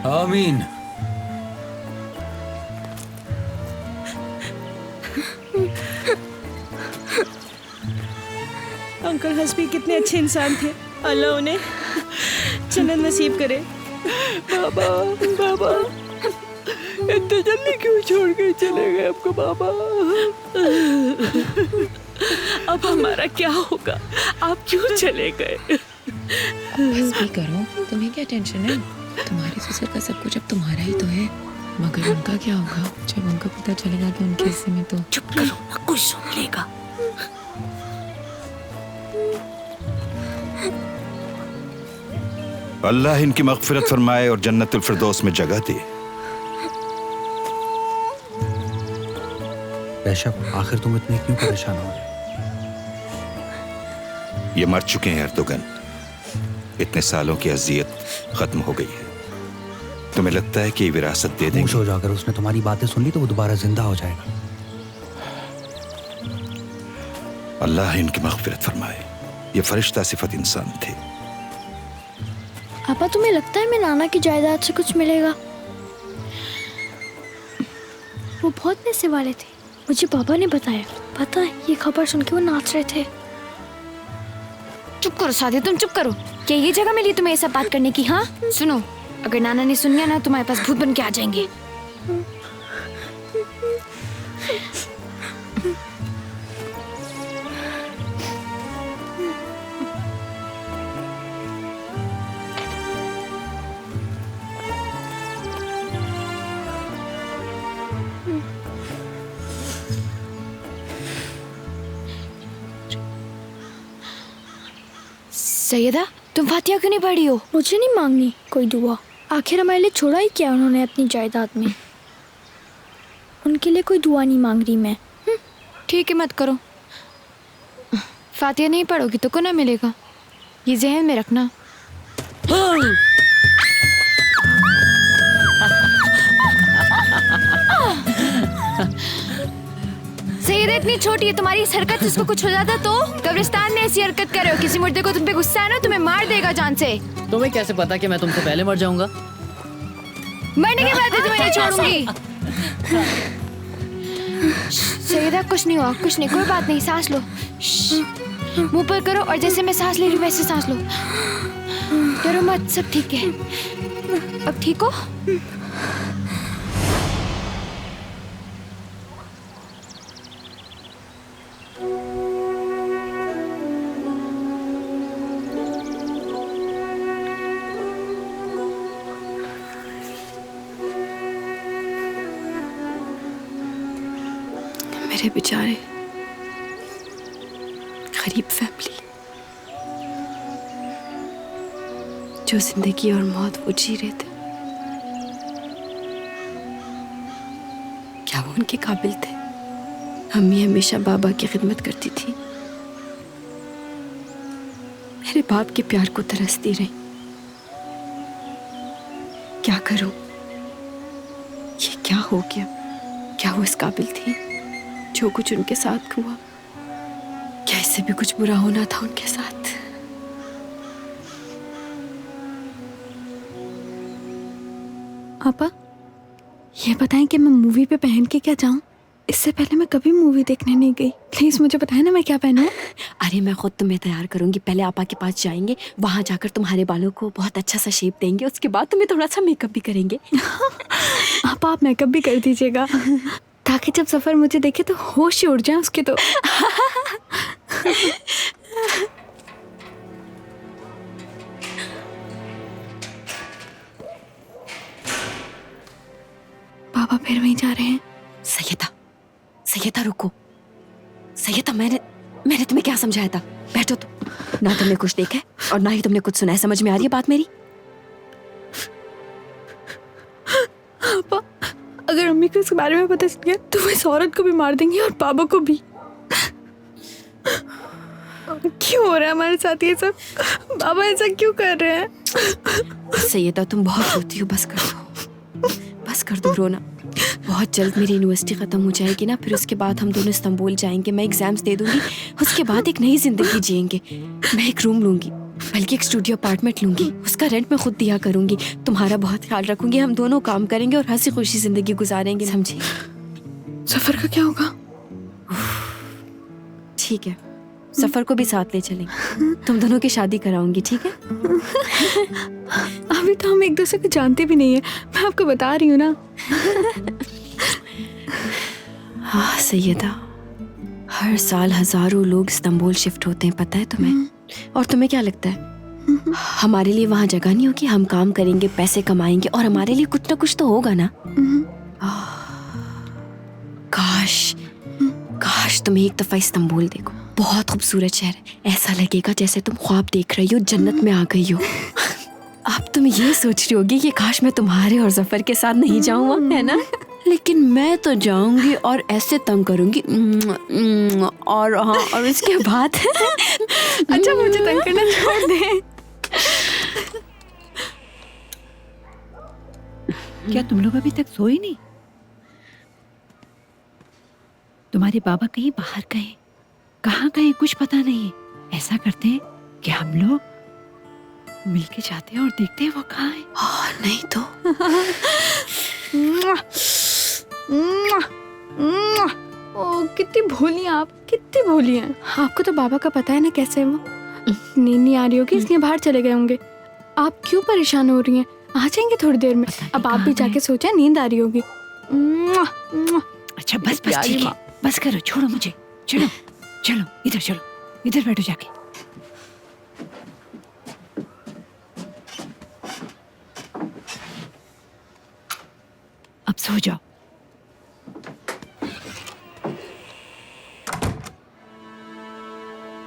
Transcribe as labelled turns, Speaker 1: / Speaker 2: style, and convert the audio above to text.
Speaker 1: आमीन।
Speaker 2: अंकल हस्बी कितने अच्छे इंसान थे, अल्लाह उन्हें जन्नत नसीब करे।
Speaker 3: बाबा बाबा इतने जल्दी क्यों छोड़ के चले गए आपको बाबा?
Speaker 2: अब हमारा क्या होगा? आप क्यों चले गए?
Speaker 4: बस भी करो, तुम्हें क्या टेंशन है? तुम्हारे ससुर का सब कुछ अब तुम्हारा ही तो है। मगर उनका क्या होगा जब उनको पता चलेगा कि उनके हिस्से में तो।
Speaker 2: चुप करो ना, कुछ सुन लेगा।
Speaker 5: अल्लाह इनकी मग़फ़िरत फरमाए और जन्नतुल फिरदौस में जगह दे।
Speaker 1: बेशक, आखिर तुम इतने क्यों परेशान हो?
Speaker 5: ये मर चुके हैं अर्दोगन। इतने सालों की अज़ियत खत्म हो गई है। तुम्हें लगता है कि विरासत दे देंगे?
Speaker 1: खुश हो जाकर उसने तुम्हारी बातें सुन ली तो वो दोबारा जिंदा हो जाएगा।
Speaker 5: अल्लाह इनकी मग़फ़िरत फरमाए। ये फरिश्ता सिफत इंसान थे।
Speaker 6: पापा, तुम्हें लगता है मैं नाना की जायदाद से कुछ मिलेगा? वो बहुत पैसे वाले थे, मुझे पापा ने बताया। पता है, ये खबर सुन के वो नाच रहे थे।
Speaker 7: चुप करो सादिया, तुम चुप करो। क्या ये जगह मिली तुम्हें ये सब बात करने की? हाँ सुनो, अगर नाना ने सुन लिया ना, तुम्हारे पास भूत बन के आ जाएंगे। सैयदा, तुम फातिहा क्यों नहीं पढ़ी हो?
Speaker 6: मुझे नहीं मांगनी कोई दुआ। आखिर हमारे लिए छोड़ा ही क्या उन्होंने अपनी जायदाद में। उनके लिए कोई दुआ नहीं मांग रही मैं।
Speaker 7: ठीक है, मत करो। फातिहा नहीं पढ़ोगी तो कुना मिलेगा, ये ज़हन में रखना। सैयदा इतनी छोटी है, तुम्हारी इस हरकत से उसको कुछ हो जाता तो? कब्रिस्तान में ऐसी हरकत कर रहे हो, किसी मुर्दे को तुम पे गुस्सा है ना, तुम्हें मार देगा जान से।
Speaker 8: तुम्हें कैसे पता कि मैं तुमसे पहले मर जाऊंगा?
Speaker 7: मरने के बाद भी तुम्हें नहीं छोड़ूंगी। सैयदा कुछ नहीं हुआ, कुछ नहीं, कोई बात नहीं, सांस लो। मुंह पर करो और जैसे मैं सांस ले रही हूँ वैसे सांस लो। डरो मत, सब ठीक है। अब ठीक हो?
Speaker 4: मेरे बेचारे गरीब फैमिली, जो जिंदगी और मौत वो जी रहे थे, क्या वो उनके काबिल थे? अम्मी हमेशा बाबा की खिदमत करती थी, मेरे बाप के प्यार को तरसती रही। क्या करूं? ये क्या हो गया? क्या वो इस काबिल थी? जो कुछ उनके साथ हुआ, क्या इससे भी कुछ बुरा होना था उनके साथ?
Speaker 9: आपा, ये बताएं कि मैं मूवी पे पहन के क्या जाऊं? इससे पहले मैं कभी मूवी देखने नहीं गई। प्लीज मुझे बताएं ना मैं क्या पहनूं?
Speaker 4: अरे मैं खुद तुम्हें तैयार करूंगी। पहले आपा के पास जाएंगे, वहां जाकर तुम्हारे बालों को बहुत अच्छा सा शेप देंगे, उसके बाद तुम्हें थोड़ा सा मेकअप भी करेंगे।
Speaker 9: आपा, आप मेकअप भी कर दीजिएगा ताकि जब सफर मुझे देखे तो होश ही उड़ जाए उसके तो। पापा फिर वहीं जा रहे हैं।
Speaker 4: सैयदा, सैयदा रुको। सैयदा, मैंने तुम्हें क्या समझाया था? बैठो तुम। ना तुमने कुछ देखा है और ना ही तुमने कुछ सुना है। समझ में आ रही है बात मेरी?
Speaker 9: पापा, अगर अम्मी को इसके बारे में पता चल गया तो वो इस औरत को भी मार देंगी और पापा को भी। क्यों हो रहा है हमारे साथ ये सब? बाबा ऐसा क्यों कर रहे हैं?
Speaker 4: सैयदा, तुम बहुत रोती हो, बस कर दो, बस कर दो रोना। बहुत जल्द मेरी यूनिवर्सिटी ख़त्म हो जाएगी ना, फिर उसके बाद हम दोनों इस्तांबुल जाएंगे। मैं एग्ज़ाम्स दे दूंगी, उसके बाद एक नई ज़िंदगी जिएंगे। मैं एक रूम लूंगी, बल्कि एक स्टूडियो अपार्टमेंट लूंगी, उसका रेंट मैं खुद दिया करूंगी, तुम्हारा बहुत ख्याल रखूंगी, हम दोनों काम करेंगे और हंसी खुशी जिंदगी गुजारेंगे, समझी?
Speaker 9: सफर का क्या होगा?
Speaker 4: ठीक है, सफर को भी साथ ले चलेंगे, तुम दोनों की शादी कराऊंगी, ठीक है?
Speaker 9: अभी तो हम एक दूसरे को जानते भी नहीं है, मैं आपको बता रही हूँ ना।
Speaker 4: हाँ सैयदा, हर साल हजारों लोग इस्तांबुल शिफ्ट होते हैं, पता है तुम्हें? और तुम्हें क्या लगता है हमारे लिए वहां जगह नहीं होगी? हम काम करेंगे, पैसे कमाएंगे और हमारे लिए कुछ ना कुछ तो होगा ना। काश काश तुम्हें एक दफा इस्तांबुल देखो, बहुत खूबसूरत शहर है, ऐसा लगेगा जैसे तुम ख्वाब देख रही हो, जन्नत में आ गई हो। अब तुम ये सोच रही होगी कि काश मैं तुम्हारे और जफर के साथ नहीं जाऊं वहां, है ना? लेकिन मैं तो जाऊंगी और ऐसे तंग करूंगी और हाँ, और इसके बाद
Speaker 9: अच्छा मुझे तंग करना छोड़ दे।
Speaker 3: क्या तुम लोग अभी तक सोए नहीं? तुम्हारे बाबा कहीं बाहर गए, कहाँ गए कुछ पता नहीं। ऐसा करते हैं कि हम लोग मिलके जाते हैं और देखते हैं वो कहाँ है।
Speaker 4: नहीं तो
Speaker 9: ओ कितनी भोली आप, कितनी भोली हैं। आपको तो बाबा का पता है ना कैसे है वो। नींद नहीं आ रही होगी इसलिए बाहर चले गए होंगे। आप क्यों परेशान हो रही हैं? आ जाएंगे थोड़ी देर में। अब आप भी जाके सोचे, नींद आ रही होगी।
Speaker 3: अच्छा बस ठीक है, बस करो, छोड़ो मुझे, चलो चलो इधर, चलो इधर बैठो जाके। अब सो जाओ।